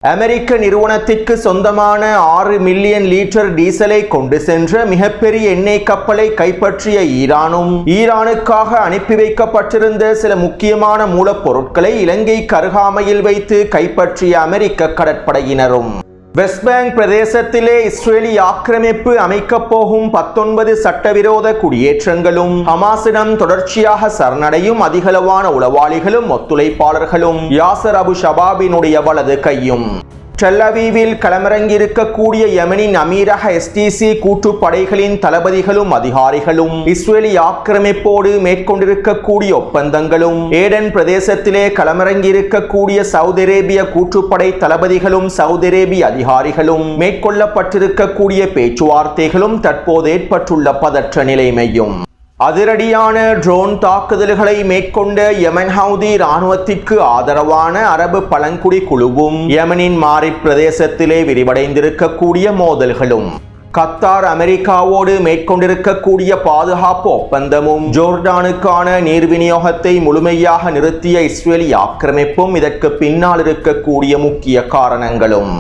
அமெரிக்க நிறுவனத்திற்கு சொந்தமான 6 million litre டீசலை கொண்டு சென்ற மிகப்பெரிய எண்ணெய் கப்பலை கைப்பற்றிய ஈரானுக்காக அனுப்பி வைக்கப்பட்டிருந்த சில முக்கியமான மூலப்பொருட்களை இலங்கைக்கு அருகாமையில் வைத்து கைப்பற்றிய அமெரிக்க கடற்படையினரும் வெஸ்ட் பேங்க் பிரதேசத்திலே இஸ்ரேலிய ஆக்கிரமிப்பு அமைக்கப் போகும் 19 சட்டவிரோத குடியேற்றங்களும் ஹமாஸிடம் தொடர்ச்சியாக சரணடையும் அதிகளவான உளவாளிகளும் ஒத்துழைப்பாளர்களும் யாசர் அபு ஷபாபினுடைய வலது கையும் டெல் அவீவில் களமிறங்கியிருக்கக்கூடிய யெமனின் அமீரக எஸ்டிசி கூட்டுப்படைகளின் தளபதிகளும் அதிகாரிகளும் இஸ்ரேலிய ஆக்கிரமிப்போடு மேற்கொண்டிருக்கக்கூடிய ஒப்பந்தங்களும் ஏடன் பிரதேசத்திலே களமிறங்கியிருக்கக்கூடிய சவுதி அரேபிய கூட்டுப்படை தளபதிகளும் சவுதி அரேபிய அதிகாரிகளும் மேற்கொள்ளப்பட்டிருக்கக்கூடிய பேச்சுவார்த்தைகளும் தற்போது ஏற்பட்டுள்ள பதற்ற நிலைமையும் அதிரடியான ட்ரோன் தாக்குதல்களை மேற்கொண்ட யெமன் ஹவுதி இராணுவத்திற்கு ஆதரவான அரபு பழங்குடி குழுவும் யெமனின் மாரிப் பிரதேசத்திலே விரிவடைந்திருக்கக்கூடிய மோதல்களும் கத்தார் அமெரிக்காவோடு மேற்கொண்டிருக்கக்கூடிய பாதுகாப்பு ஒப்பந்தமும் ஜோர்டானுக்கான நீர் விநியோகத்தை முழுமையாக நிறுத்திய இஸ்ரேலிய ஆக்கிரமிப்பும் இதற்கு பின்னால் இருக்கக்கூடிய முக்கிய காரணங்களும்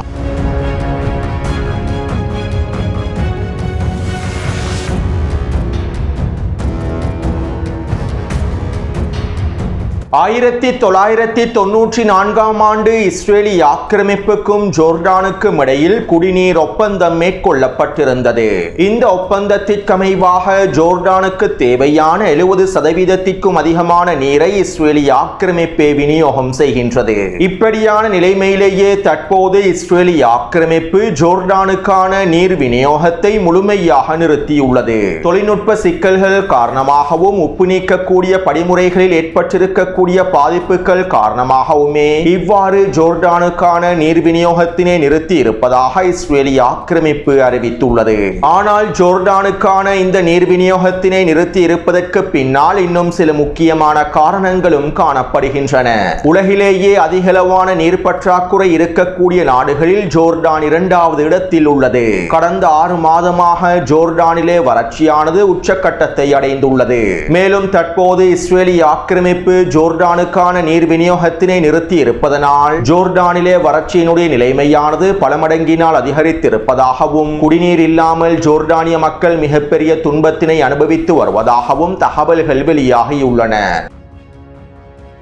1994 ஆண்டு இஸ்ரேலிய ஆக்கிரமிப்புக்கும் ஜோர்டானுக்கும் இடையில் குடிநீர் ஒப்பந்தம் மேற்கொள்ளப்பட்டிருந்தது. இந்த ஒப்பந்தத்திற்கமைவாக ஜோர்டானுக்கு தேவையான 70% அதிகமான நீரை இஸ்ரேலிய ஆக்கிரமிப்பே விநியோகம் செய்கின்றது. இப்படியான நிலைமையிலேயே தற்போது இஸ்ரேலிய ஆக்கிரமிப்பு ஜோர்டானுக்கான நீர் விநியோகத்தை முழுமையாக நிறுத்தியுள்ளது. தொழில்நுட்ப சிக்கல்கள் காரணமாகவும் உப்பு நீக்கக்கூடிய படிமுறைகளில் ஏற்பட்டிருக்க பாதிப்புகள் காரணமாகவுமே இவ்வாறு ஜோர்டானுக்கான நீர் விநியோகத்தினை நிறுத்தி இருப்பதாக இஸ்ரேலிய ஆக்கிரமிப்பு அறிவித்துள்ளது. ஆனால் ஜோர்டானுக்கான இந்த நீர் விநியோகத்தினை நிறுத்தி இருப்பதற்கு பின்னால் இன்னும் சில முக்கியமான காரணங்களும் காணப்படுகின்றன. உலகிலேயே அதிகளவான நீர் பற்றாக்குறை இருக்கக்கூடிய நாடுகளில் ஜோர்டான் 2வது இடத்தில் உள்ளது. கடந்த 6 மாதமாக ஜோர்டானிலே வறட்சியானது உச்சக்கட்டத்தை அடைந்துள்ளது. மேலும் தற்போது இஸ்ரேலிய ஆக்கிரமிப்பு ஜோர்டானுக்கான நீர் விநியோகத்தினை நிறுத்தி இருப்பதனால் ஜோர்டானிலே வறட்சியினுடைய நிலைமையானது பல மடங்கினால் அதிகரித்திருப்பதாகவும் குடிநீர் இல்லாமல் ஜோர்டானிய மக்கள் மிகப்பெரிய துன்பத்தினை அனுபவித்து வருவதாகவும் தகவல்கள் வெளியாகியுள்ளன.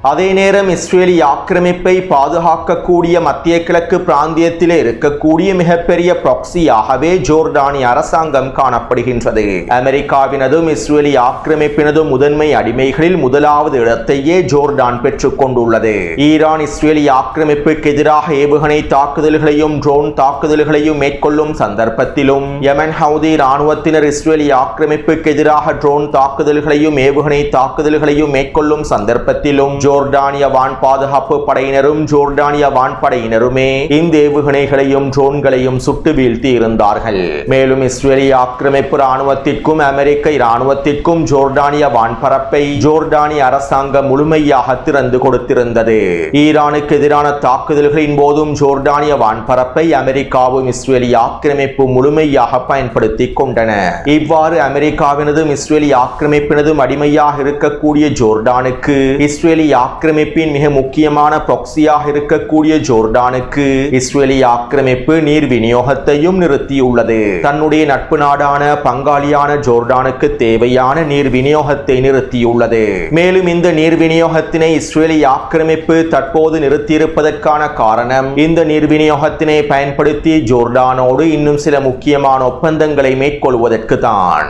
அதே நேரம் இஸ்ரேலிய ஆக்கிரமிப்பை பாதுகாக்கக்கூடிய மத்திய கிழக்கு பிராந்தியத்திலே இருக்கக்கூடிய மிகப்பெரிய ப்ராக்சியாகவே ஜோர்டானிய அரசாங்கம் காணப்படுகின்றது. அமெரிக்காவினதும் இஸ்ரேலிய ஆக்கிரமிப்பினதும் முதன்மை அடிமைகளில் 1வது இடத்தையே ஜோர்டான் பெற்றுக் கொண்டுள்ளது. ஈரான் இஸ்ரேலிய ஆக்கிரமிப்புக்கு எதிராக ஏவுகணை தாக்குதல்களையும் ட்ரோன் தாக்குதல்களையும் மேற்கொள்ளும் சந்தர்ப்பத்திலும் யெமன் ஹவுதி இராணுவத்தினர் இஸ்ரேலிய ஆக்கிரமிப்புக்கு எதிராக ட்ரோன் தாக்குதல்களையும் ஏவுகணை தாக்குதல்களையும் மேற்கொள்ளும் சந்தர்ப்பத்திலும் ஜோர்டானிய வான் பாதுகாப்பு படையினரும் ஜோர்டானிய வான்படையினருமே இந்த ஏவுகணைகளையும் ட்ரோன்களையும் சுட்டு வீழ்த்தி இருந்தார்கள். மேலும் இஸ்ரேலிய ஆக்கிரமிப்பு இராணுவத்திற்கும் அமெரிக்க இராணுவத்திற்கும் ஜோர்டானிய வான்பரப்பை ஜோர்டானிய அரசாங்கம் முழுமையாக திறந்து கொடுத்திருந்தது. ஈரானுக்கு எதிரான தாக்குதல்களின் போதும் ஜோர்டானிய வான்பரப்பை அமெரிக்காவும் இஸ்ரேலிய ஆக்கிரமிப்பு முழுமையாக பயன்படுத்திக் கொண்டன. இவ்வாறு அமெரிக்காவினதும் இஸ்ரேலிய ஆக்கிரமிப்பினதும் அடிமையாக இருக்கக்கூடிய ஜோர்டானுக்கு இஸ்ரேலிய ஆக்கிரமிப்பின் மிக முக்கியமான ப்ராக்சியாக இருக்கக்கூடிய ஜோர்டானுக்கு இஸ்ரேலிய ஆக்கிரமிப்பு நீர் விநியோகத்தையும் நிறுத்தியுள்ளது. தன்னுடைய நட்பு நாடான பங்காளியான ஜோர்டானுக்கு தேவையான நீர் விநியோகத்தை நிறுத்தியுள்ளது. மேலும் இந்த நீர் விநியோகத்தினை இஸ்ரேலிய ஆக்கிரமிப்பு தற்போது நிறுத்தியிருப்பதற்கான காரணம் இந்த நீர் விநியோகத்தினை பயன்படுத்தி ஜோர்டானோடு இன்னும் சில முக்கியமான ஒப்பந்தங்களை மேற்கொள்வதற்கு தான்.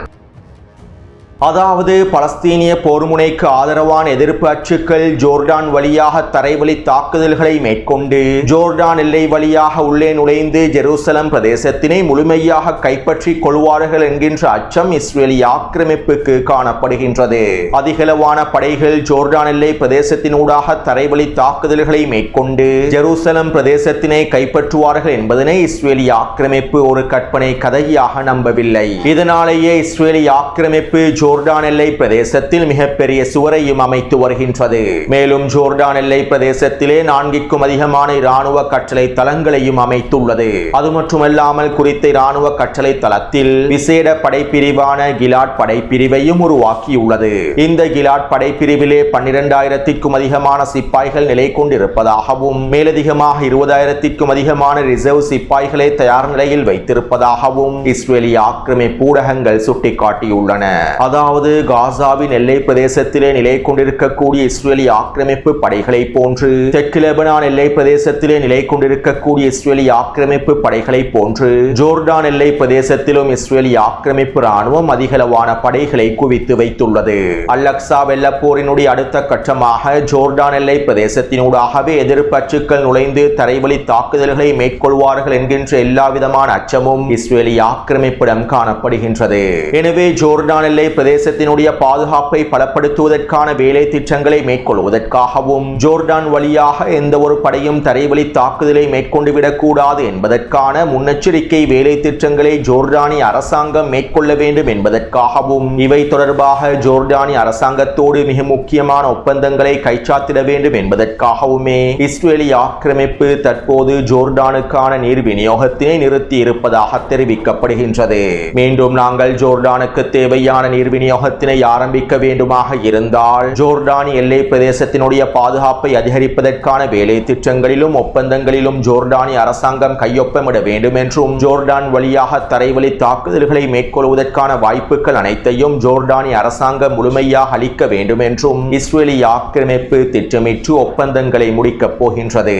அதாவது பலஸ்தீனிய போர்முனைக்கு ஆதரவான எதிர்ப்பு அச்சுக்கள் ஜோர்டான் வழியாக தரைவழி தாக்குதல்களை மேற்கொண்டு ஜோர்டான் எல்லை வழியாக உள்ளே நுழைந்து ஜெருசலம் பிரதேசத்தினை முழுமையாக கைப்பற்றி கொள்வார்கள் என்கின்ற அச்சம் இஸ்ரேலிய ஆக்கிரமிப்புக்கு காணப்படுகின்றது. அதிகளவான படைகள் ஜோர்டான் எல்லை பிரதேசத்தினூடாக தரைவழி தாக்குதல்களை மேற்கொண்டு ஜெருசலம் பிரதேசத்தினை கைப்பற்றுவார்கள் என்பதனை இஸ்ரேலிய ஆக்கிரமிப்பு ஒரு கற்பனை கதையாக நம்பவில்லை. இதனாலேயே இஸ்ரேலிய ஆக்கிரமிப்பு ஜோர்டான் எல்லை பிரதேசத்தில் மிகப்பெரிய சுவரையும் அமைத்து வருகின்றது. மேலும் ஜோர்டான் எல்லை பிரதேசத்திலே 4க்கும் அதிகமான இராணுவ கட்டளை தளங்களையும் அமைத்துள்ளது. அது மட்டுமல்லாமல் குறித்த இராணுவ கட்டளை தளத்தில் விசேட படைப்பிரிவான கிலாட் படைப்பிரிவையும் உருவாக்கியுள்ளது. இந்த கிலாட் படைப்பிரிவிலே 12,000க்கும் அதிகமான சிப்பாய்கள் நிலை கொண்டிருப்பதாகவும் மேலதிகமாக 20,000க்கும் அதிகமான ரிசர்வ் சிப்பாய்களை தயார் நிலையில் வைத்திருப்பதாகவும் இஸ்ரேலிய ஆக்கிரமிப்பு ஊடகங்கள் சுட்டிக்காட்டியுள்ளன. அதாவது காசாவின் எல்லை பிரதேசத்திலே நிலை கொண்டிருக்கக்கூடிய இஸ்ரேலிய ஆக்கிரமிப்பு படைகளை போன்று தெற்கு லெபனான் எல்லை பிரதேசத்திலே நிலை கொண்டிருக்கக்கூடிய இஸ்ரேலிய ஆக்கிரமிப்பு படைகளை போன்று ஜோர்டான் எல்லை பிரதேசத்திலும் இஸ்ரேலிய ஆக்கிரமிப்பு ராணுவம் அதிகளவான படைகளை குவித்து வைத்துள்ளது. அல்-அக்ஸா வெள்ளப்போரினுடைய அடுத்த கட்டமாக ஜோர்டான் எல்லை பிரதேசத்தினூடாகவே எதிர்ப்பற்றுக்கள் நுழைந்து தரைவழி தாக்குதல்களை மேற்கொள்வார்கள் என்கின்ற எல்லாவிதமான அச்சமும் இஸ்ரேலிய ஆக்கிரமிப்பிடம் காணப்படுகின்றது. எனவே ஜோர்டான் எல்லை பிரதேசத்தினுடைய பாதுகாப்பை பலப்படுத்துவதற்கான வேலை திட்டங்களை மேற்கொள்வதற்காகவும் ஜோர்டான் வழியாக எந்த ஒரு படையும் தரைவழி தாக்குதலை மேற்கொண்டு விடக்கூடாது என்பதற்கான முன்னெச்சரிக்கை வேலை திட்டங்களை ஜோர்டானிய அரசாங்கம் மேற்கொள்ள வேண்டும் என்பதற்காகவும் இவை தொடர்பாக ஜோர்டானிய அரசாங்கத்தோடு மிக முக்கியமான ஒப்பந்தங்களை கைச்சாத்திட வேண்டும் என்பதற்காகவுமே இஸ்ரேலிய ஆக்கிரமிப்பு தற்போது ஜோர்டானுக்கான நீர் விநியோகத்தினை நிறுத்தி இருப்பதாக தெரிவிக்கப்படுகின்றது. மீண்டும் நாங்கள் ஜோர்டானுக்கு தேவையான நீர் விநியோகத்தினை ஆரம்பிக்க வேண்டுமாக இருந்தால் ஜோர்டானிய எல்லை பிரதேசத்தினுடைய பாதுகாப்பை அதிகரிப்பதற்கான வேலை திட்டங்களிலும் ஒப்பந்தங்களிலும் ஜோர்டானிய அரசாங்கம் கையொப்பமிட வேண்டும் என்றும் ஜோர்டான் வழியாக தரைவழி தாக்குதல்களை மேற்கொள்வதற்கான வாய்ப்புகள் அனைத்தையும் ஜோர்டானிய அரசாங்கம் முழுமையாக அளிக்க வேண்டும் என்றும் இஸ்ரேலிய ஆக்கிரமிப்பு திட்டமிட்டு ஒப்பந்தங்களை முடிக்கப் போகின்றது.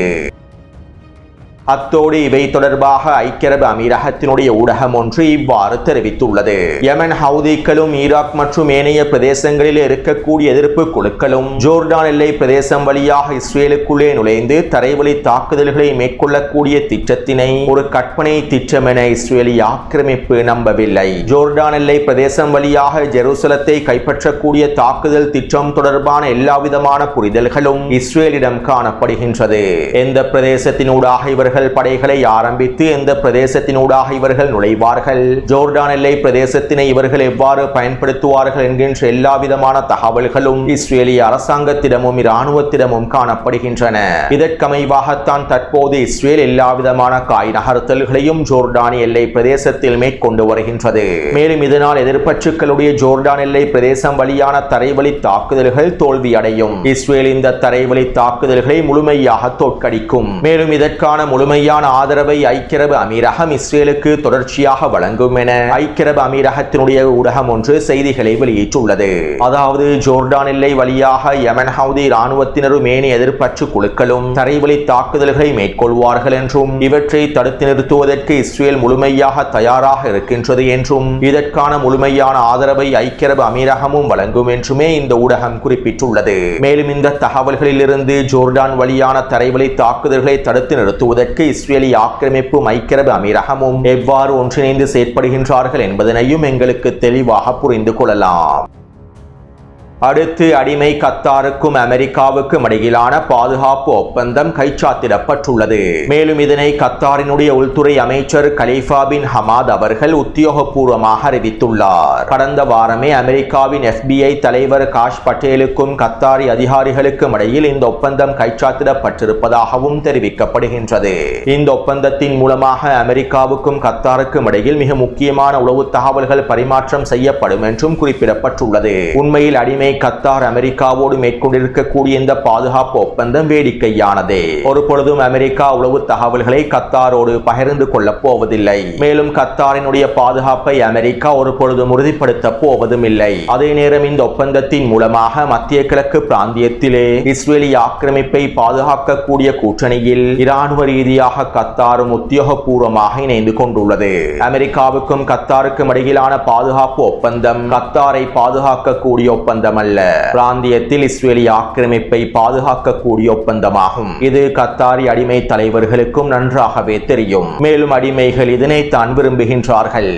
அத்தோடு இவை தொடர்பாக ஐக்கிய அரபு அமீரகத்தினுடைய ஊடகம் ஒன்று இவ்வாறு தெரிவித்துள்ளது. யமன் ஹவுதிகளும் ஈராக் மற்றும் ஏனைய பிரதேசங்களில் இருக்கக்கூடிய எதிர்ப்பு குழுக்களும் ஜோர்டான் எல்லை பிரதேசம் வழியாக இஸ்ரேலுக்குள்ளே நுழைந்து தரைவழி தாக்குதல்களை மேற்கொள்ளக்கூடிய திட்டத்தினை ஒரு கற்பனை திட்டம் என இஸ்ரேலிய ஆக்கிரமிப்பு நம்பவில்லை. ஜோர்டான் எல்லை பிரதேசம் வழியாக ஜெருசலத்தை கைப்பற்றக்கூடிய தாக்குதல் திட்டம் தொடர்பான எல்லாவிதமான புரிதல்களும் இஸ்ரேலிடம் காணப்படுகின்றது. எந்த பிரதேசத்தினூடாக இவர்கள் படைகளை ஆரம்பித்து எந்த பிரதேசத்தினூடாக இவர்கள் நுழைவார்கள், ஜோர்டான் எல்லை பிரதேசத்தினை இவர்கள் எவ்வாறு பயன்படுத்துவார்கள் என்கின்ற எல்லாவிதமான தகவல்களும் இஸ்ரேலிய அரசாங்கத்திடமும் இராணுவத்திடமும் காணப்படுகின்றன. இதற்கமைவாகத்தான் தற்போது இஸ்ரேல் எல்லாவிதமான காய் நகர்த்தல்களையும் ஜோர்டானிய எல்லை பிரதேசத்தில் மேற்கொண்டு வருகின்றது. மேலும் இதனால் எதிர்ப்பற்றுக்களுடைய ஜோர்டான் எல்லை பிரதேசம் வழியான தரைவழி தாக்குதல்கள் தோல்வியடையும். இஸ்ரேல் இந்த தரைவழி தாக்குதல்களை முழுமையாக தோற்கடிக்கும். மேலும் இதற்கான முழுமையான ஆதரவை ஐக்கிய அரபு அமீரகம் இஸ்ரேலுக்கு தொடர்ச்சியாக வழங்கும் என ஐக்கிய அரபு அமீரகத்தினுடைய ஊடகம் ஒன்று செய்திகளை வெளியிட்டுள்ளது. அதாவது ஜோர்டான் எல்லை வழியாக யமன் ஹவுதி இராணுவத்தினரும் ஏனைய எதிர்ப்பற்று குழுக்களும் தரைவழி தாக்குதல்களை மேற்கொள்வார்கள் என்றும் இவற்றை தடுத்து நிறுத்துவதற்கு இஸ்ரேல் முழுமையாக தயாராக இருக்கின்றது என்றும் இதற்கான முழுமையான ஆதரவை ஐக்கிய அரபு அமீரகமும் வழங்கும் என்றுமே இந்த ஊடகம் குறிப்பிட்டுள்ளது. மேலும் இந்த தகவல்களில் இருந்து ஜோர்டான் வழியான தரைவழி தாக்குதல்களை தடுத்து நிறுத்துவதற்கு இஸ்ரேலிய ஆக்கிரமிப்பும் ஐக்கிய அரபு அமீரகமும் எவ்வாறு ஒன்றிணைந்து செயற்படுகின்றார்கள் என்பதனையும் எங்களுக்கு தெளிவாக புரிந்து கொள்ளலாம். அடுத்து அடிமை கத்தாருக்கும் அமெரிக்காவுக்கும் இடையிலான பாதுகாப்பு ஒப்பந்தம் கைச்சாத்திடப்பட்டுள்ளது. மேலும் இதனை கத்தாரினுடைய உள்துறை அமைச்சர் கலீஃபா பின் ஹமாத் அவர்கள் உத்தியோகபூர்வமாக அறிவித்துள்ளார். கடந்த வாரமே அமெரிக்காவின் FBI தலைவர் காஷ் பட்டேலுக்கும் கத்தாரி அதிகாரிகளுக்கும் இடையில் இந்த ஒப்பந்தம் கைச்சாத்திடப்பட்டிருப்பதாகவும் தெரிவிக்கப்படுகின்றது. இந்த ஒப்பந்தத்தின் மூலமாக அமெரிக்காவுக்கும் கத்தாருக்கும் இடையில் மிக முக்கியமான உளவு தகவல்கள் பரிமாற்றம் செய்யப்படும் என்றும் குறிப்பிடப்பட்டுள்ளது. உண்மையில் அடிமை கத்தார் அமெரிக்காவோடு மேற்கொண்டிருக்கக்கூடிய இந்த பாதுகாப்பு ஒப்பந்தம் வேடிக்கையானதே. ஒரு பொழுதும் அமெரிக்கா உளவு தகவல்களை கத்தாரோடு பகிர்ந்து கொள்ளப் போவதில்லை. மேலும் கத்தாரினுடைய பாதுகாப்பை அமெரிக்கா ஒரு பொழுதும் உறுதிப்படுத்த போவதும் இல்லை. அதே நேரம் இந்த ஒப்பந்தத்தின் மூலமாக மத்திய கிழக்கு பிராந்தியத்திலே இஸ்ரேலிய ஆக்கிரமிப்பை பாதுகாக்கக்கூடிய கூட்டணியில் இராணுவ ரீதியாக கத்தாரும் உத்தியோகபூர்வமாக இணைந்து கொண்டுள்ளது. அமெரிக்காவுக்கும் கத்தாருக்கும் இடையிலான பாதுகாப்பு ஒப்பந்தம் கத்தாரை பாதுகாக்கக்கூடிய ஒப்பந்தம் அல்ல, பிராந்தியத்தில் இஸ்ரேலிய ஆக்கிரமிப்பை பாதுகாக்கக்கூடிய ஒப்பந்தமாகும். இது கத்தாரி அடிமை தலைவர்களுக்கும் நன்றாகவே தெரியும். மேலும் அடிமைகள் இதனைத்தான் விரும்புகின்றார்கள்.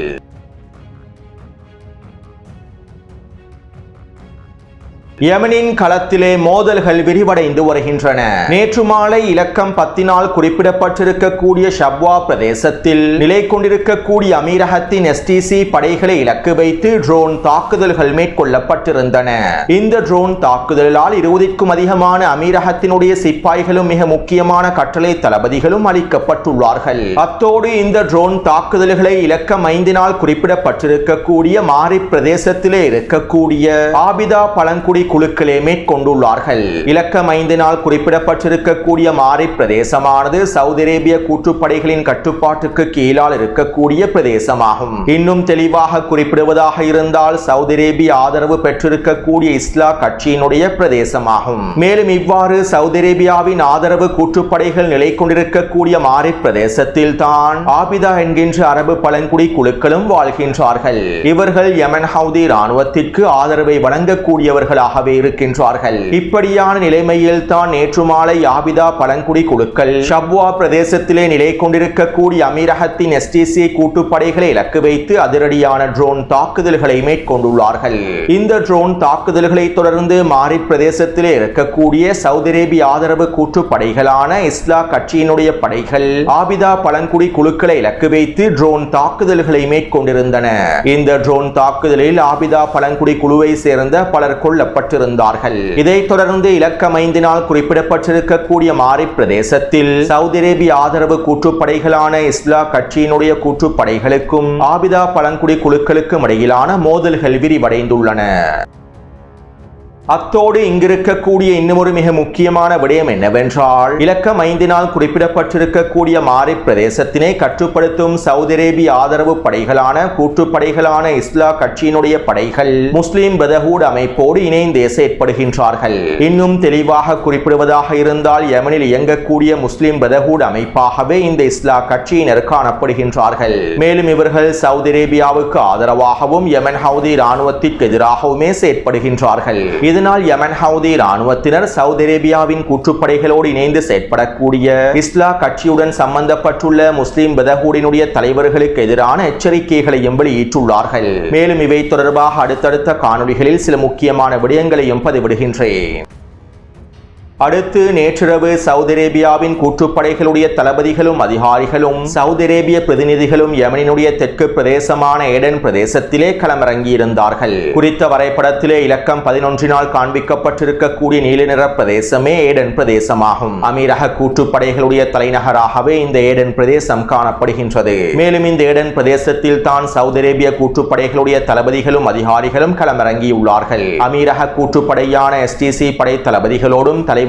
யமனின் களத்திலே மோதல்கள் விரிவடைந்து வருகின்றன. நேற்று மாலை இலக்கம் 10 குறிப்பிடப்பட்டிருக்கக்கூடிய ஷப்வா பிரதேசத்தில் நிலை கொண்டிருக்கக்கூடிய அமீரகத்தின் STC படைகளை இலக்கு வைத்து ட்ரோன் தாக்குதல்கள் மேற்கொள்ளப்பட்டிருந்தன. இந்த ட்ரோன் தாக்குதலால் 20க்கும் அதிகமான அமீரகத்தினுடைய சிப்பாய்களும் மிக முக்கியமான கட்டளை தளபதிகளும் அளிக்கப்பட்டுள்ளார்கள். அத்தோடு இந்த ட்ரோன் தாக்குதல்களை இலக்கம் 5 குறிப்பிடப்பட்டிருக்கக்கூடிய மாரி பிரதேசத்திலே இருக்கக்கூடிய ஆபிதா பழங்குடி குழுக்களே மேற்கொண்டுள்ளார்கள். இலக்கம் 5 குறிப்பிடப்பட்டிருக்கக்கூடிய மாரி பிரதேசமானது சவுதி அரேபிய கூட்டுப்படைகளின் கட்டுப்பாட்டுக்கு கீழால் இருக்கக்கூடிய பிரதேசமாகும். இன்னும் தெளிவாக குறிப்பிடுவதாக இருந்தால் சவுதி அரேபிய ஆதரவு பெற்றிருக்கக்கூடிய இஸ்லா கட்சியினுடைய பிரதேசமாகும். மேலும் இவ்வாறு சவுதி அரேபியாவின் ஆதரவு கூட்டுப்படைகள் நிலை கொண்டிருக்கக்கூடிய மாரி பிரதேசத்தில் தான் ஆபிதா என்கின்ற அரபு பழங்குடி குழுக்களும் வாழ்கின்றார்கள். இவர்கள் யமன் ஹவுதி ராணுவத்திற்கு ஆதரவை வழங்கக்கூடியவர்களாகவே இருக்கின்றார்கள். இப்படியான நிலைமையில் தான் நேற்று மாலை ஆபிதா பழங்குடி குழுக்கள் ஷப்வா பிரதேசத்திலே நிலை கொண்டிருக்கக்கூடிய அமீரகத்தின் STC கூட்டுப்படைகளை இலக்கு வைத்து அதிரடியான ட்ரோன் தாக்குதல்களை மேற்கொண்டுள்ளார்கள். இந்த ட்ரோன் தாக்குதல்களை தொடர்ந்து மாரி பிரதேசத்திலே இருக்கக்கூடிய சவுதி அரேபிய ஆதரவு கூட்டுப்படைகளான இஸ்லா கட்சியினுடைய படைகள் ஆபிதா பழங்குடி குழுக்களை இலக்கு வைத்து ட்ரோன் தாக்குதல்களை மேற்கொண்டிருந்தன. இந்த ட்ரோன் தாக்குதலில் ஆபிதா பழங்குடி குழுவை சேர்ந்த பலர் கொல்லப்பட்டிருந்தார்கள். இதைத் தொடர்ந்து இலக்கம் 5 குறிப்பிடப்பட்டிருக்கக்கூடிய மாரி பிரதேசத்தில் சவுதி அரேபிய ஆதரவு கூட்டுப்படைகளான இஸ்லா கட்சியினுடைய கூட்டுப்படைகளுக்கும் ஆபிதா பழங்குடி குழுக்களுக்கும் இடையிலான மோதல்கள் விரிவடைந்துள்ளன. அத்தோடு இங்கிருக்கக்கூடிய இன்னும் மிக முக்கியமான விடயம் என்னவென்றால் இலக்கம் 5 குறிப்பிடப்பட்டிருக்கக்கூடிய மாரி பிரதேசத்தினை கட்டுப்படுத்தும் சவுதி அரேபிய ஆதரவு படைகளான கூட்டுப்படைகளான இஸ்லா கட்சியினுடைய படைகள் முஸ்லிம் பிரதர்ஹுட் அமைப்போடு இணைந்து செயற்படுகின்றார்கள். இன்னும் தெளிவாக குறிப்பிடுவதாக இருந்தால் யமனில் இயங்கக்கூடிய முஸ்லிம் பிரதர்ஹுட் அமைப்பாகவே இந்த இஸ்லா கட்சியினர் காணப்படுகின்றார்கள். மேலும் இவர்கள் சவுதி அரேபியாவுக்கு ஆதரவாகவும் யமன் ஹவுதி ராணுவத்திற்கு எதிராகவுமே செயற்படுகின்றார்கள். இதனால் யமன் ஹவுதி ராணுவத்தினர் சவுதி அரேபியாவின் கூட்டுப்படைகளோடு இணைந்து செயற்படக்கூடிய இஸ்லா கட்சியுடன் சம்பந்தப்பட்டுள்ள முஸ்லிம் பிரதர்ஹுடினுடைய தலைவர்களுக்கு எதிரான எச்சரிக்கைகளையும் வெளியிட்டுள்ளார்கள். மேலும் இவை தொடர்பாக அடுத்தடுத்த காணொளிகளில் சில முக்கியமான விடயங்களையும் பதிவிடுகின்றேன். அடுத்து நேற்றிரவு சவுதி அரேபியாவின் கூட்டுப்படைகளுடைய தளபதிகளும் அதிகாரிகளும் சவுதி அரேபிய பிரதிநிதிகளும் யமனினுடைய தெற்கு பிரதேசமான ஏடன் பிரதேசத்திலே களமிறங்கியிருந்தார்கள். குறித்த வரைபடத்திலே இலக்கம் 11 காண்பிக்கப்பட்டிருக்கக்கூடிய நீல நிற பிரதேசமே ஏடன் பிரதேசமாகும். அமீரக கூட்டுப்படைகளுடைய தலைநகராகவே இந்த ஏடன் பிரதேசம் காணப்படுகின்றது. மேலும் இந்த ஏடன் பிரதேசத்தில் தான் சவுதி அரேபிய கூட்டுப்படைகளுடைய தளபதிகளும் அதிகாரிகளும் களமிறங்கியுள்ளார்கள். அமீரக கூட்டுப்படையான STC படை தளபதிகளோடும் தலைவர்களோடும்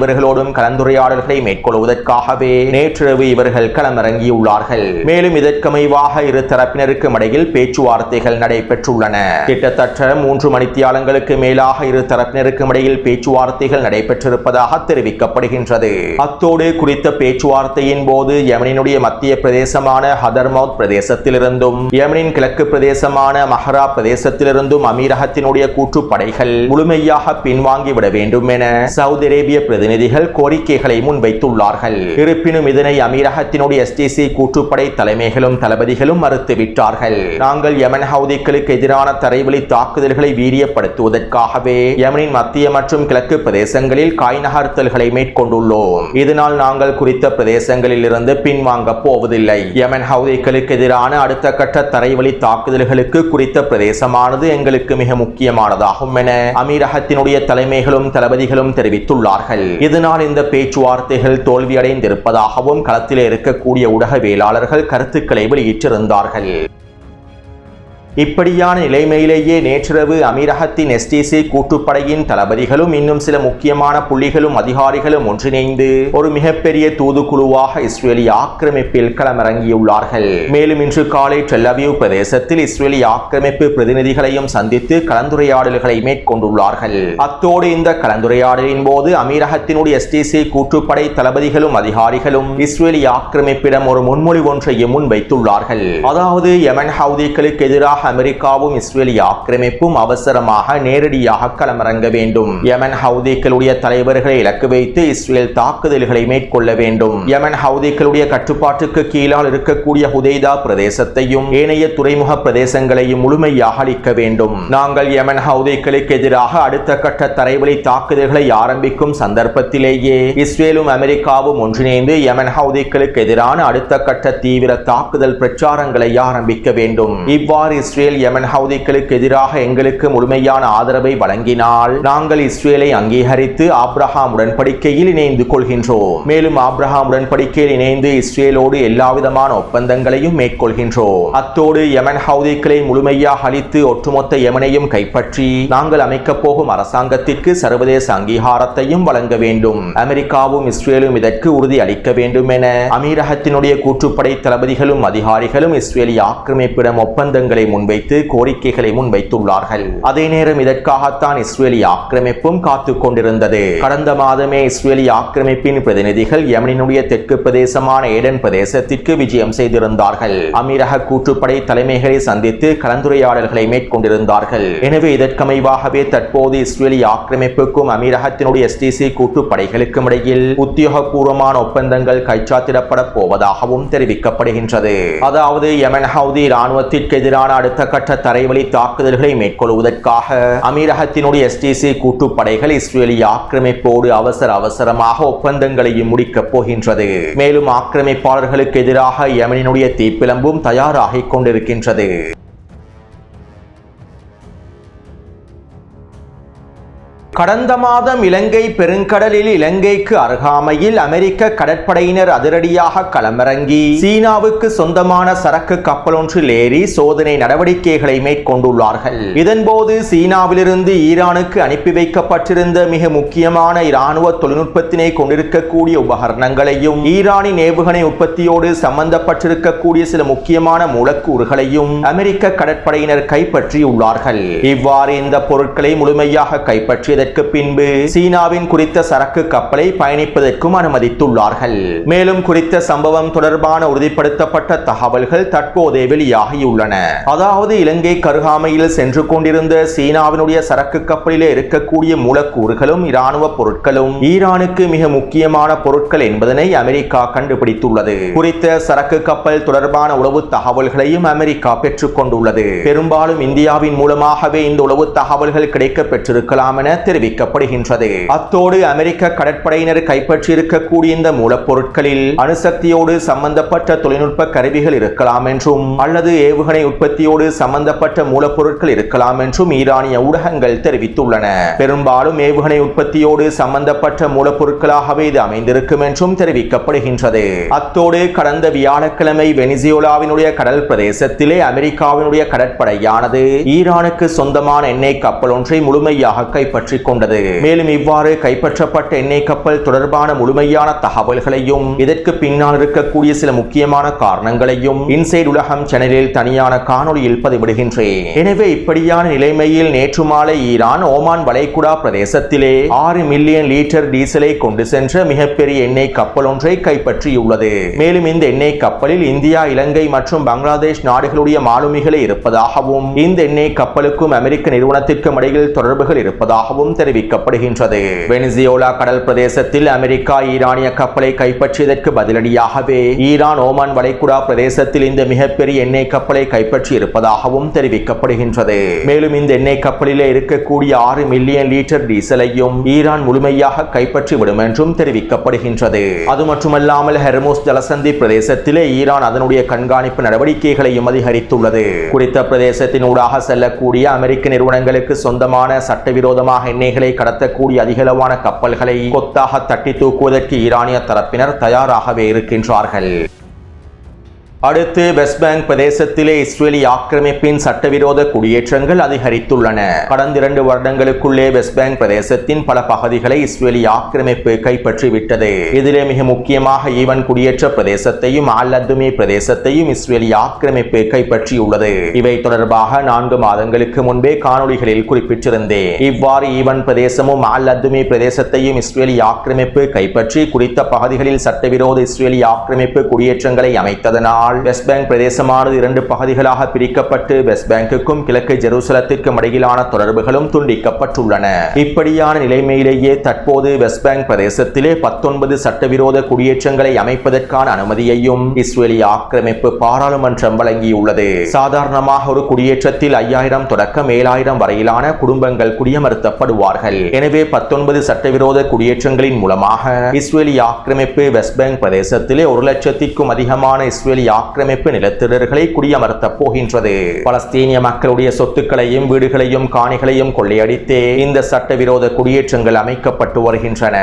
கலந்துரையாடல்களை மேற்கொள்வதற்காகவே நேற்றிரவு இவர்கள் களமிறங்கியுள்ளார்கள். மேலும் இதற்கமைவாக இரு தரப்பினருக்கும் இடையில் பேச்சுவார்த்தைகள் நடைபெற்றுள்ளன. கிட்டத்தட்ட 3 மணித்தியாலங்களுக்கு மேலாக இரு தரப்பினருக்கும் இடையில் பேச்சுவார்த்தைகள் நடைபெற்றிருப்பதாக தெரிவிக்கப்படுகின்றது. அத்தோடு குறித்த பேச்சுவார்த்தையின் போது யமனினுடைய மத்திய பிரதேசமான ஹதர்மவுத் பிரதேசத்திலிருந்தும் யமனின் கிழக்கு பிரதேசமான மஹரா பிரதேசத்திலிருந்தும் அமீரகத்தினுடைய கூட்டுப்படைகள் முழுமையாக பின்வாங்கிவிட வேண்டும் என சவுதி அரேபிய பிரதிநிதிகள் கோரிக்கைகளை முன்வைத்துள்ளார்கள். இருப்பினும் இதனை அமீரகத்தினுடைய STC கூட்டுப்படை தலைமைகளும் தளபதிகளும் மறுத்துவிட்டார்கள். நாங்கள் யமன் ஹவுதிகளுக்கு எதிரான தரைவழி தாக்குதல்களை வீரியப்படுத்துவதற்காகவே யமனின் மத்திய மற்றும் கிழக்கு பிரதேசங்களில் காய் நகர்த்தல்களை மேற்கொண்டுள்ளோம். இதனால் நாங்கள் குறித்த பிரதேசங்களில் இருந்து பின்வாங்க போவதில்லை. யமன் ஹவுதிகளுக்கு எதிரான அடுத்த கட்ட தரைவழி தாக்குதல்களுக்கு குறித்த பிரதேசமானது எங்களுக்கு மிக முக்கியமானதாகும் என அமீரகத்தினுடைய தலைமைகளும் தளபதிகளும் தெரிவித்துள்ளார்கள். இதனால் இந்த பேச்சுவார்த்தைகள் தோல்வியடைந்திருப்பதாகவும் களத்தில் இருக்கக்கூடிய ஊடகவியலாளர்கள் கருத்துக்களை வெளியிட்டிருந்தார்கள். இப்படியான நிலைமையிலேயே நேற்றிரவு அமீரகத்தின் STC கூட்டுப்படையின் தளபதிகளும் இன்னும் சில முக்கியமான புள்ளிகளும் அதிகாரிகளும் ஒன்றிணைந்து ஒரு மிகப்பெரிய தூதுக்குழுவாக இஸ்ரேலிய ஆக்கிரமிப்பில் களமிறங்கியுள்ளார்கள். மேலும் இன்று காலை டெல் அவீவ் பிரதேசத்தில் இஸ்ரேலிய ஆக்கிரமிப்பு பிரதிநிதிகளையும் சந்தித்து கலந்துரையாடல்களை மேற்கொண்டுள்ளார்கள். அத்தோடு இந்த கலந்துரையாடலின் போது அமீரகத்தினுடைய STC கூட்டுப்படை தளபதிகளும் அதிகாரிகளும் இஸ்ரேலிய ஆக்கிரமிப்பிடம் ஒரு முன்மொழிவு ஒன்றையும் முன்வைத்துள்ளார்கள். அதாவது யமன் ஹவுதிகளுக்கு எதிராக ஈராக் அமெரிக்காவும் இஸ்ரேலிய ஆக்கிரமிப்பும் அவசரமாக நேரடியாக களமிறங்க வேண்டும். யமன் ஹவுதிகளுடைய தலைவர்களை இலக்கு வைத்து இஸ்ரேல் தாக்குதல்களை மேற்கொள்ள வேண்டும். யமன் ஹவுதிகளுடைய கட்டுப்பாட்டுக்கு கீழால் இருக்கக்கூடிய ஹுதைதா பிரதேசத்தையும் ஏனைய துறைமுக பிரதேசங்களையும் முழுமையாக அளிக்க வேண்டும். நாங்கள் யமன் ஹவுதிகளுக்கு எதிராக அடுத்த கட்ட தரைவழி தாக்குதல்களை ஆரம்பிக்கும் சந்தர்ப்பத்திலேயே இஸ்ரேலும் அமெரிக்காவும் ஒன்றிணைந்து யமன் ஹவுதிகளுக்கு எதிரான அடுத்த கட்ட தீவிர தாக்குதல் பிரச்சாரங்களை ஆரம்பிக்க வேண்டும். இவ்வாறு இஸ்ரேல் யமன் ஹவுதிகளுக்கு எதிராக எங்களுக்கு முழுமையான ஆதரவை வழங்கினால் நாங்கள் இஸ்ரேலை அங்கீகரித்து ஆப்ரஹாம் உடன்படிக்கையில் இணைந்து கொள்கின்றோம். மேலும் ஆப்ரஹாம் உடன்படிக்கையில் இணைந்து இஸ்ரேலோடு எல்லாவிதமான ஒப்பந்தங்களையும் மேற்கொள்கின்றோம். அத்தோடு யமன் ஹவுதிகளை முழுமையாக அழித்து ஒட்டுமொத்த யமனையும் கைப்பற்றி நாங்கள் அமைக்கப் போகும் அரசாங்கத்திற்கு சர்வதேச அங்கீகாரத்தையும் வழங்க வேண்டும். அமெரிக்காவும் இஸ்ரேலும் இதற்கு உறுதி அளிக்க வேண்டும் என அமீரகத்தினுடைய கூற்றுப்படை தளபதிகளும் அதிகாரிகளும் இஸ்ரேலிய ஆக்கிரமிப்பிடம் ஒப்பந்தங்களை முன்வைத்து கோரிக்கைகளை முன்வைத்துள்ளார்கள். அதே நேரம் இதற்காகத்தான் இஸ்ரேலிய ஆக்கிரமிப்பும் காத்துக் கொண்டிருந்தது. கடந்த மாதமே இஸ்ரேலிய ஆக்கிரமிப்பின் பிரதிநிதிகள் யமனினுடைய தெற்கு பிரதேசமான ஏடன் பிரதேசத்திற்கு விஜயம் செய்திருந்தார்கள். அமீரக கூற்றுப்படை தலைமைகளை சந்தித்து கலந்துரையாடல்களை மேற்கொண்டிருந்தார்கள். எனவே இதற்கமைவாகவே தற்போது இஸ்ரேலிய ஆக்கிரமிப்புக்கும் அமீரகத்தினுடைய எஸ்டிசி கூட்டுப்படைகளுக்கும் இடையில் உத்தியோகபூர்வமான ஒப்பந்தங்கள் கைச்சாத்திடப்பட போவதாகவும் தெரிவிக்கப்படுகின்றது. அதாவது யமன் ஹவுதி இராணுவத்திற்கு எதிரான அடுத்த கட்ட தரைவழி தாக்குதல்களை மேற்கொள்வதற்காக அமீரகத்தினுடைய எஸ்டிசி கூட்டுப்படைகள் இஸ்ரேலிய ஆக்கிரமிப்போடு அவசரமாக ஒப்பந்தங்களையும் முடிக்கப் போகின்றது. மேலும் ஆக்கிரமிப்பாளர்களுக்கு எதிராக யமனினுடைய தீப்பிழம்பும் தயாராகிக் கொண்டிருக்கின்றது. கடந்த மாதம் இலங்கை பெருங்கடலில் இலங்கைக்கு அருகாமையில் அமெரிக்க கடற்படையினர் அதிரடியாக களமிறங்கி சீனாவுக்கு சொந்தமான சரக்கு கப்பல் ஒன்றில் ஏறி சோதனை நடவடிக்கைகளை மேற்கொண்டுள்ளார்கள். இதன்போது சீனாவிலிருந்து ஈரானுக்கு அனுப்பி வைக்கப்பட்டிருந்த மிக முக்கியமான இராணுவ தொழில்நுட்பத்தினை கொண்டிருக்கக்கூடிய உபகரணங்களையும் ஈரானின் ஏவுகணை உற்பத்தியோடு சம்பந்தப்பட்டிருக்கக்கூடிய சில முக்கியமான மூலக்கூறுகளையும் அமெரிக்க கடற்படையினர் கைப்பற்றியுள்ளார்கள். இவ்வாறு இந்த பொருட்களை முழுமையாக கைப்பற்றிய பின்பு சீனாவின் குறித்த சரக்கு கப்பலை பயணிப்பதற்கும் அனுமதித்துள்ளார்கள். மேலும் குறித்த சம்பவம் தொடர்பான உறுதிப்படுத்தப்பட்ட தகவல்கள் தற்போதே வெளியாகியுள்ளன. அதாவது இலங்கை கருகாமையில் சென்று கொண்டிருந்த சீனாவினுடைய சரக்கு கப்பலிலே இருக்கக்கூடிய மூலக்கூறுகளும் இராணுவ பொருட்களும் ஈரானுக்கு மிக முக்கியமான பொருட்கள் என்பதனை அமெரிக்கா கண்டுபிடித்துள்ளது. குறித்த சரக்கு கப்பல் தொடர்பான உளவு தகவல்களையும் அமெரிக்கா பெற்றுக் கொண்டுள்ளது. பெரும்பாலும் இந்தியாவின் மூலமாகவே இந்த உளவு தகவல்கள் கிடைக்க பெற்றிருக்கலாம் என தெரிவிக்கப்படுகின்றது. அத்தோடு அமெரிக்க கடற்படையினர் கைப்பற்றியிருக்கக்கூடிய இந்த மூலப்பொருட்களில் அணுசக்தியோடு சம்பந்தப்பட்ட தொழில்நுட்ப கருவிகள் இருக்கலாம் என்றும் அல்லது ஏவுகணை உற்பத்தியோடு சம்பந்தப்பட்ட மூலப்பொருட்கள் இருக்கலாம் என்றும் ஈரானிய ஊடகங்கள் தெரிவித்துள்ளன. பெரும்பாலும் ஏவுகணை உற்பத்தியோடு சம்பந்தப்பட்ட மூலப்பொருட்களாகவே இது அமைந்திருக்கும் என்றும் தெரிவிக்கப்படுகின்றது. அத்தோடு கடந்த வியாழக்கிழமை வெனிசுவேலாவினுடைய கடல் பிரதேசத்திலே அமெரிக்காவினுடைய கடற்படையானது ஈரானுக்கு சொந்தமான எண்ணெய் கப்பல் ஒன்றை முழுமையாக கைப்பற்றிக் கொண்டது. மேலும் இவ்வாறு கைப்பற்றப்பட்ட எண்ணெய் கப்பல் தொடர்பான முழுமையான தகவல்களையும் இதற்கு பின்னால் இருக்கக்கூடிய சில முக்கியமான காரணங்களையும் இன்சைட் உலகம் சேனலில் தனியான காணொளியில் பதிவிடுகின்றேன். எனவே இப்படியான நிலைமையில் நேற்று மாலை ஈரான் ஓமான் வளைகுடா பிரதேசத்திலே 6 மில்லியன் லிட்டர் டீசலை கொண்டு சென்ற மிகப்பெரிய எண்ணெய் கப்பல் ஒன்றை கைப்பற்றியுள்ளது. மேலும் இந்த எண்ணெய் கப்பலில் இந்தியா, இலங்கை மற்றும் பங்களாதேஷ் நாடுகளுடைய மாலுமிகளே இருப்பதாகவும் இந்த எண்ணெய் கப்பலுக்கும் அமெரிக்க நிறுவனத்திற்கும் இடையில் தொடர்புகள் இருப்பதாகவும் தெரிவிக்கப்படுகின்றது. வெனிசுவேலா கடல் பிரதேசத்தில் அமெரிக்கா ஈரானிய கப்பலை கைப்பற்றியதற்கு பதிலடியாகவே ஈரான் ஓமான் வளைகுடா பிரதேசத்தில் இந்த மிகப்பெரிய எண்ணெய் கப்பலை கைப்பற்றி இருப்பதாகவும் தெரிவிக்கப்படுகின்றது. மேலும் இந்த எண்ணெய் கப்பலிலே இருக்கக்கூடிய 6 மில்லியன் லிட்டர் டீசலையும் ஈரான் முழுமையாக கைப்பற்றி விடும் என்றும் தெரிவிக்கப்படுகின்றது. அது மட்டுமல்லாமல் ஹெர்முஸ் ஜலசந்தி பிரதேசத்திலே ஈரான் அதனுடைய கண்காணிப்பு நடவடிக்கைகளையும் அதிகரித்துள்ளது. குறித்த பிரதேசத்தின் ஊடாக செல்லக்கூடிய அமெரிக்க நிறுவனங்களுக்கு சொந்தமான சட்டவிரோதமாக எண்ணெய்களை கடத்தக்கூடிய அதிகளவான கப்பல்களை கொத்தாக தட்டி தூக்குவதற்கு ஈரானிய தரப்பினர் தயாராகவே இருக்கின்றார்கள். அடுத்து வெஸ்ட் பேங்க் பிரதேசத்திலே இஸ்ரேலிய ஆக்கிரமிப்பின் சட்டவிரோத குடியேற்றங்கள் அதிகரித்துள்ளன. கடந்த 2 வருடங்களுக்குள்ளே வெஸ்ட் பேங்க் பிரதேசத்தின் பல பகுதிகளை இஸ்ரேலிய ஆக்கிரமிப்பு கைப்பற்றிவிட்டது. இதிலே மிக முக்கியமாக ஈவன் குடியேற்ற பிரதேசத்தையும் அல்-அதுமி பிரதேசத்தையும் இஸ்ரேலிய ஆக்கிரமிப்பு கைப்பற்றியுள்ளது. இவை தொடர்பாக 4 மாதங்களுக்கு முன்பே காணொளிகளில் குறிப்பிட்டிருந்தேன். இவ்வாறு ஈவன் பிரதேசமும் அல்-அதுமி பிரதேசத்தையும் இஸ்ரேலிய ஆக்கிரமிப்பு கைப்பற்றி குறித்த பகுதிகளில் சட்டவிரோத இஸ்ரேலிய ஆக்கிரமிப்பு குடியேற்றங்களை அமைத்ததனால் இதனால் வெஸ்ட் பேங்க் பிரதேசமானது 2 பகுதிகளாக பிரிக்கப்பட்டு வெஸ்ட் பேங்குக்கும் கிழக்கு ஜெருசலத்திற்கும் இடையிலான தொடர்புகளும் துண்டிக்கப்பட்டுள்ளன. இப்படியான நிலைமையிலேயே தற்போது வெஸ்ட் பேங்க் பிரதேசத்திலே 19 சட்டவிரோத குடியேற்றங்களை அமைப்பதற்கான அனுமதியையும் இஸ்ரேலிய ஆக்கிரமிப்பு பாராளுமன்றம் வழங்கியுள்ளது. சாதாரணமாக ஒரு குடியேற்றத்தில் 5000 தொடக்கம் 7000 வரையிலான குடும்பங்கள் குடியமர்த்தப்படுவார்கள். எனவே 19 சட்டவிரோத குடியேற்றங்களின் மூலமாக இஸ்ரேலிய ஆக்கிரமிப்பு வெஸ்ட் பேங்க் பிரதேசத்திலே 1 லட்சத்திற்கும் அதிகமான இஸ்ரேலிய ஆக்கிரமிப்பு நிலத்திடர்களை குடியமர்த்தப் போகின்றது. பலஸ்தீனிய மக்களுடைய சொத்துக்களையும் வீடுகளையும் காணிகளையும் கொள்ளையடித்தே இந்த சட்டவிரோத குடியேற்றங்கள் அமைக்கப்பட்டு வருகின்றன.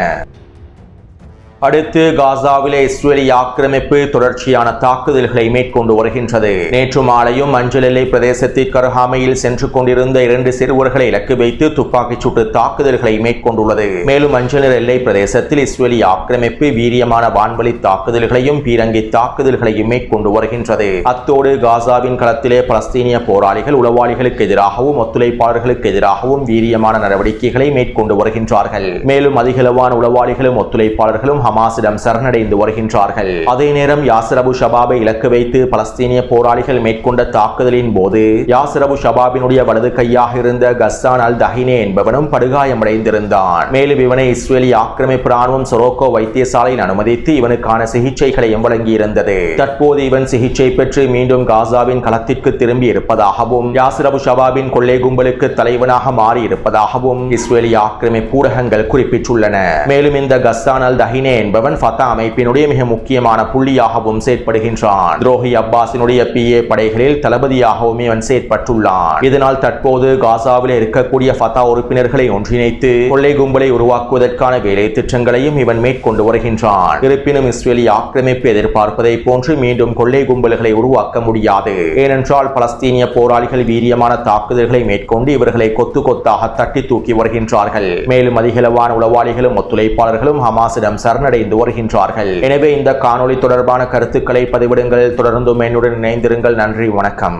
அடுத்து காசாவிலே இஸ்ரேலிய ஆக்கிரமிப்பு தொடர்ச்சியான தாக்குதல்களை மேற்கொண்டு வருகின்றது. நேற்று மாலையும் மஞ்சள் எல்லை பிரதேசத்திற்கு அருகாமையில் சென்று கொண்டிருந்த 2 சிறுவர்களை இலக்கு வைத்து துப்பாக்கிச் சூட்டு தாக்குதல்களை மேற்கொண்டுள்ளது. மேலும் மஞ்சள் நிற எல்லை பிரதேசத்தில் இஸ்ரேலிய ஆக்கிரமிப்பு வீரியமான வான்வழி தாக்குதல்களையும் பீரங்கி தாக்குதல்களையும் மேற்கொண்டு வருகின்றது. அத்தோடு காசாவின் களத்திலே பலஸ்தீனிய போராளிகள் உளவாளிகளுக்கு எதிராகவும் ஒத்துழைப்பாளர்களுக்கு எதிராகவும் வீரியமான நடவடிக்கைகளை மேற்கொண்டு வருகின்றார்கள். மேலும் அதிகளவான உளவாளிகளும் ஒத்துழைப்பாளர்களும் ஹமாஸிடம் சரணடைந்து வருகின்றார்கள். அதே நேரம் யாசிர் அபு ஷபாபை இலக்கு வைத்து பலஸ்தீனிய போராளிகள் மேற்கொண்ட தாக்குதலின் போது யாசிர் அபு ஷபாபினுடைய வலது கையாக இருந்த கஸ்ஸான் அல் தஹினே என்பவனும் படுகாயமடைந்திருந்தான். மேலும் இவனை இஸ்ரேலிய ஆக்கிரமிப்பு ராணுவம் சொரோக்கோ வைத்தியசாலையில் அனுமதித்து இவனுக்கான சிகிச்சைகளையும் வழங்கியிருந்தது. தற்போது இவன் சிகிச்சை பெற்று மீண்டும் காசாவின் களத்திற்கு திரும்பி இருப்பதாகவும் யாசிர் அபு ஷபாபின் கொள்ளை கும்பலுக்கு தலைவனாக மாறி இருப்பதாகவும் இஸ்ரேலிய ஆக்கிரமிப்பு ஊடகங்கள் குறிப்பிட்டுள்ளன. மேலும் இந்த கஸ்ஸான் அல் தஹினே என்பவன் ஃபத்தா அமைப்பினுடைய மிக முக்கியமான புள்ளியாகவும் செயற்படுகின்றான். துரோகி அப்பாஸினுடைய PA படைகளில் தளபதியாகவும் இவன் செயற்பட்டுள்ளான். இதனால் தற்போது காசாவில் இருக்கக்கூடிய ஃபத்தா உறுப்பினர்களை ஒன்றிணைத்து கொள்ளை கும்பலை உருவாக்குவதற்கான வேலை திட்டங்களையும் இவன் மேற்கொண்டு வருகின்றான். இருப்பினும் இஸ்ரேலிய ஆக்கிரமிப்பு எதிர்பார்ப்பதை போன்று மீண்டும் கொள்ளை கும்பல்களை உருவாக்க முடியாது. ஏனென்றால் பலஸ்தீனிய போராளிகள் வீரியமான தாக்குதல்களை மேற்கொண்டு இவர்களை கொத்து கொத்தாக தட்டி தூக்கி வருகின்றார்கள். மேலும் அதிகளவான உளவாளிகளும் ஒத்துழைப்பாளர்களும் ஹமாஸிடம் சரணடைந்து வருகின்றார்கள். எனவே இந்த காணொளி தொடர்பான கருத்துக்களை பதிவிடுங்கள். தொடர்ந்தும் என்னுடன் இணைந்திருங்கள். நன்றி, வணக்கம்.